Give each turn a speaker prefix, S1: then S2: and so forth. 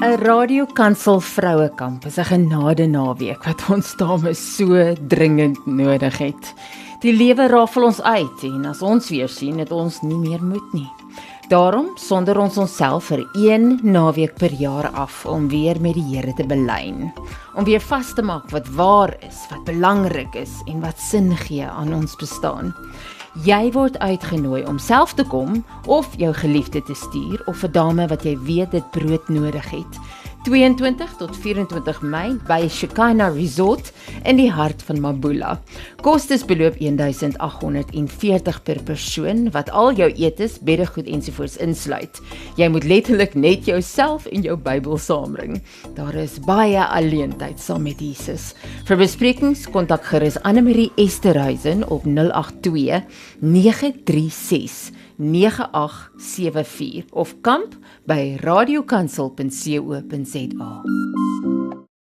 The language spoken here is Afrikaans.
S1: 'n radiokansel vrouekamp is 'n genade naweek wat ons dames so dringend nodig het. Die lewe rafel ons uit en as ons weer sien, het ons nie meer moed nie. Daarom sonder ons onsself vir 1 naweek per jaar af om weer met die Here te belyn. Om weer vas te maak wat waar is, wat belangrik is en wat sin gee aan ons bestaan. Jy word uitgenooi om self te kom of jou geliefde te stuur of 'n dame wat jy weet dit brood nodig het. 22 tot 24 Mei by Shekinah Resort in die hart van Mabula. Kostes beloop R1,840 per persoon wat al jou etes, beddegoed ensovoorts insluit. Jy moet letterlik net jouself en jou Bybel saambring. Daar is baie alleentyd saam met Jesus. Vir besprekings kontak gerus Annemarie Esterhuizen op 082 936 9874 of kamp by radiokansel.co.za.